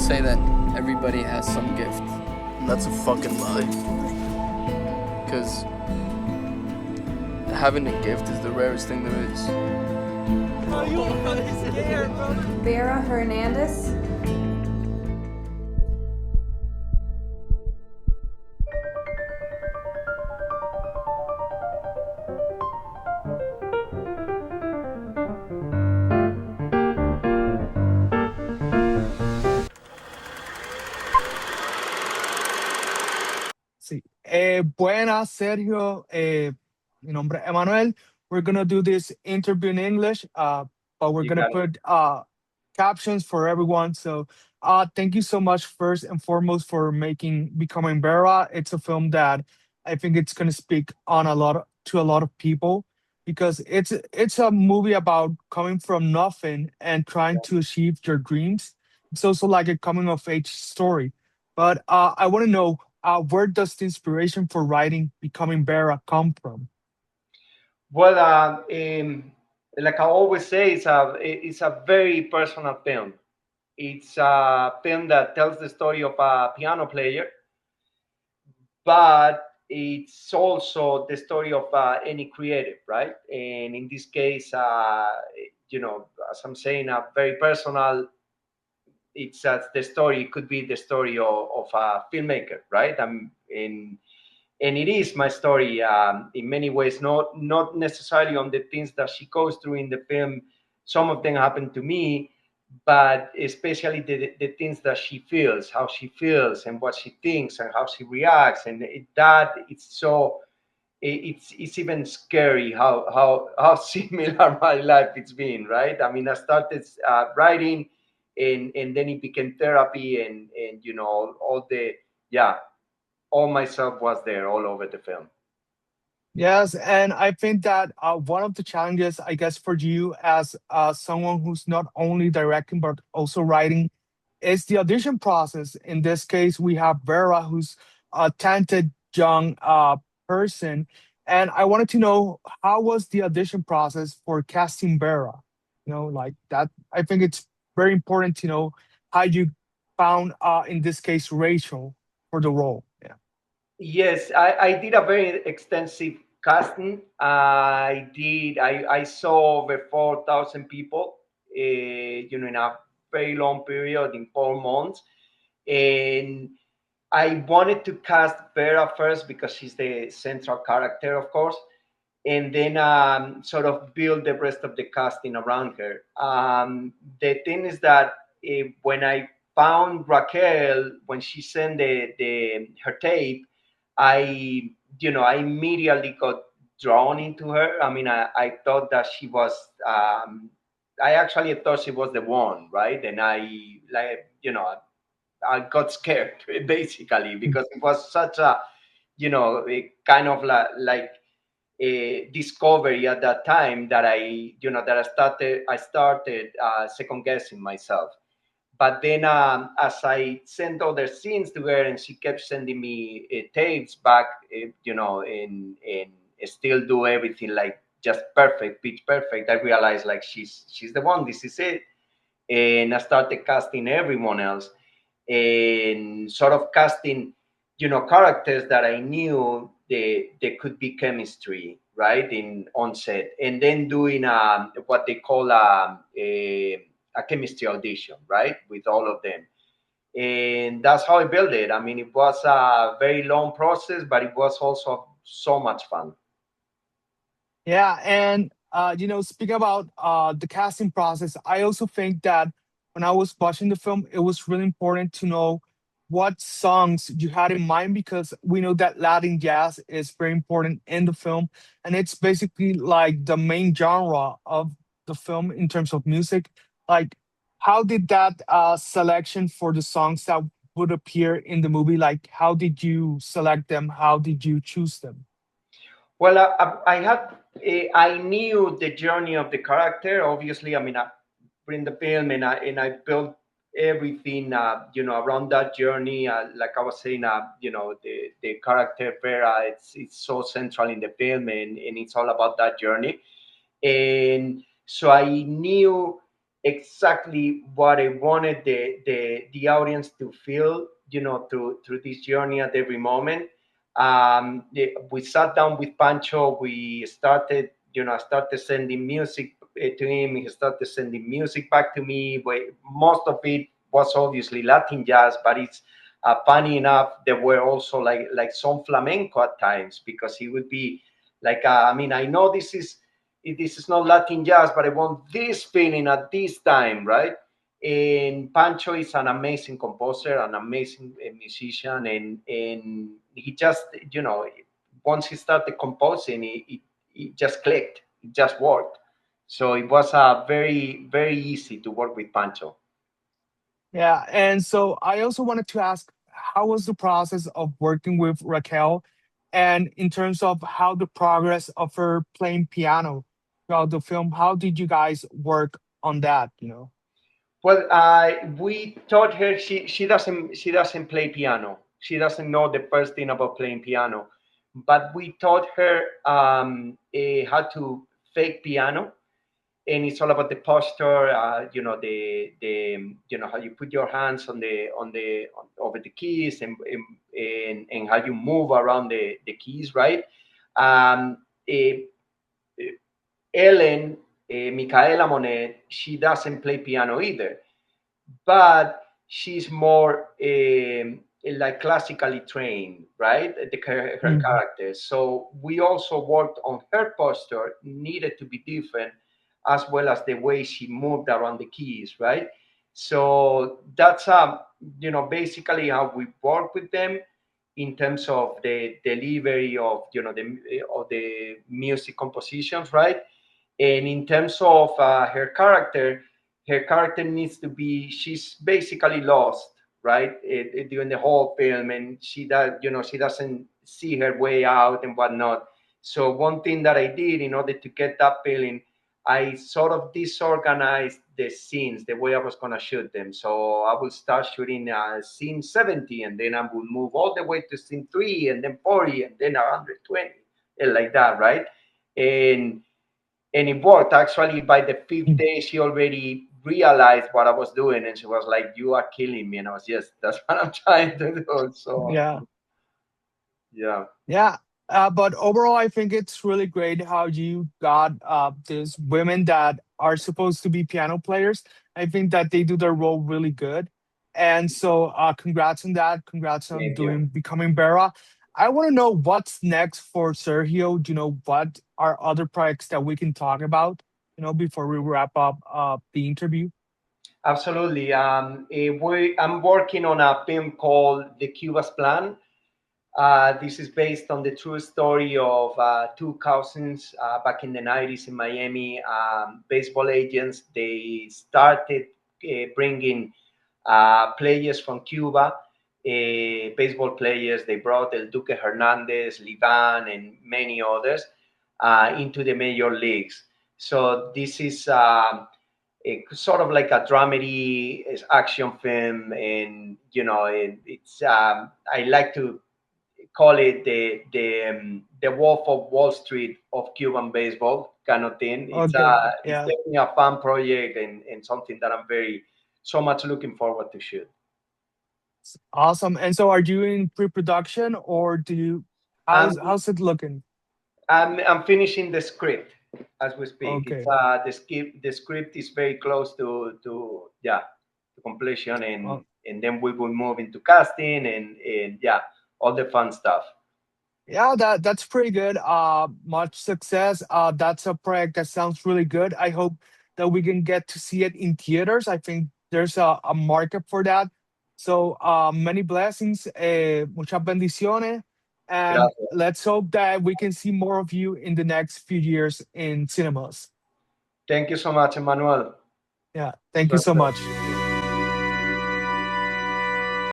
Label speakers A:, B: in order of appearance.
A: say that everybody has some gift.
B: And that's a fucking lie.
A: Because having a gift is the rarest thing there is.
C: Vera Hernandez.
D: Sí. Buenas, Sergio. Mi nombre es Emanuel. We're going to do this interview in English, but we're
E: You
D: going to
E: got it.
D: put captions for everyone. So thank you so much, first and foremost, for making Becoming Vera. It's a film that I think it's going to speak on to a lot of people because it's a movie about coming from nothing and trying to achieve your dreams. It's also like a coming of age story. But I want to know, where does the inspiration for writing Becoming Vera come from?
E: Well, like I always say, it's a very personal film. It's a film that tells the story of a piano player, but it's also the story of any creative, right? And in this case, as I'm saying, a very personal. It's the story. It could be the story of a filmmaker, right? And it is my story in many ways, not necessarily on the things that she goes through in the film. Some of them happen to me, but especially the things that she feels, how she feels and what she thinks and how she reacts. And that it's so it's even scary how similar my life it's been, right? I mean, I started writing, and then it became therapy, and all the, yeah, all myself was there all over the film.
D: Yes, and I think that one of the challenges, I guess, for you as someone who's not only directing but also writing is the audition process. In this case, we have Vera, who's a talented young person, and I wanted to know, how was the audition process for casting Vera? Like that. I think it's very important to know how you found, in this case, Rachel for the role. Yeah.
E: Yes, I did a very extensive casting. I saw over 4,000 people, in a very long period, in 4 months. And I wanted to cast Vera first because she's the central character, of course, and then sort of build the rest of the casting around her. The thing is that when I found Raquel, when she sent her tape, I immediately got drawn into her. I mean, I thought that she was. I actually thought she was the one, right? And I got scared basically because it was such a kind of like a discovery at that time that I started second guessing myself. But then, as I sent other scenes to her, and she kept sending me tapes back, and still do everything like just perfect, pitch perfect. I realized like she's the one. This is it. And I started casting everyone else, and sort of casting, characters that I knew they could be chemistry, right, in on set, and then doing what they call a chemistry audition, right, with all of them. And that's how I built it. I mean, it was a very long process, but it was also so much fun.
D: Yeah, and speaking about the casting process, I also think that when I was watching the film, it was really important to know what songs you had in mind because we know that Latin jazz is very important in the film, and it's basically like the main genre of the film in terms of music. Like, how did that selection for the songs that would appear in the movie? Like, how did you select them? How did you choose them?
E: Well, I knew the journey of the character. Obviously, I mean, I in the film, and I built everything, around that journey. Like I was saying, the character Vera, it's so central in the film, and it's all about that journey. And so I knew exactly what I wanted the audience to feel, through this journey at every moment. We sat down with Pancho. We started, I started sending music to him. He started sending music back to me. Most of it was obviously Latin jazz, but it's funny enough, there were also like some flamenco at times, because he would be like, I mean, I know this is not Latin jazz, but I want this feeling at this time, right? And Pancho is an amazing composer, an amazing musician, and he just, once he started composing, it just clicked, it just worked. So it was very, very easy to work with Pancho.
D: Yeah, and so I also wanted to ask, how was the process of working with Raquel, and in terms of how the progress of her playing piano throughout the film, how did you guys work on that?
E: Well, we taught her, she doesn't play piano. She doesn't know the first thing about playing piano, but we taught her how to fake piano, and it's all about the posture. How you put your hands over the keys, and how you move around the keys, right? Um, eh, Ellen, Micaela Monet, she doesn't play piano either, but she's more like classically trained, right? Her
D: Mhm.
E: character. So we also worked on her posture, needed to be different, as well as the way she moved around the keys, right? So that's basically how we work with them in terms of the delivery of the music compositions, right? And in terms of her character needs to be, she's basically lost, right? During the whole film, and she doesn't see her way out and whatnot. So one thing that I did in order to get that feeling, I sort of disorganized the scenes, the way I was going to shoot them. So I would start shooting scene 70, and then I would move all the way to scene 3, and then 40, and then 120, and like that, right? And it worked. Actually, by the fifth
D: Mm.
E: day, she already realized what I was doing, and she was like, "You are killing me." And I was, "Yes, that's what I'm trying to do." So
D: Yeah.
E: yeah,
D: Yeah, but overall, I think it's really great how you got these women that are supposed to be piano players. I think that they do their role really good. And so, congrats on that. Congrats on
E: thank you.
D: doing Becoming Vera. I want to know what's next for Sergio. Do you know what are other projects that we can talk about, before we wrap up the interview?
E: Absolutely. I'm working on a film called The Cuba's Plan. This is based on the true story of two cousins back in the 90s in Miami, baseball agents. They started bringing players from Cuba, baseball players. They brought El Duque Hernandez, Livan, and many others into the major leagues. So this is sort of like a dramedy action film, and it's I like to call it the Wolf of Wall Street of Cuban baseball kind of thing.
D: Okay,
E: It's
D: yeah,
E: definitely a fun project, and something that I'm very so much looking forward to shoot.
D: awesome. And so, are you in pre-production, or do you?
E: I'm
D: How's it looking?
E: I'm finishing the script as we speak. It's
D: Okay.
E: the script is very close to yeah, to completion, and then we will move into casting, and yeah, all the fun stuff.
D: Yeah, that's pretty good. Much success. That's a project that sounds really good. I hope that we can get to see it in theaters. I think there's a market for that. So, many blessings, muchas bendiciones, and
E: Gracias.
D: let's hope that we can see more of you in the next few years in cinemas.
E: Thank you so much, Emmanuel.
D: Yeah, thank you so
E: Suerte.
D: much.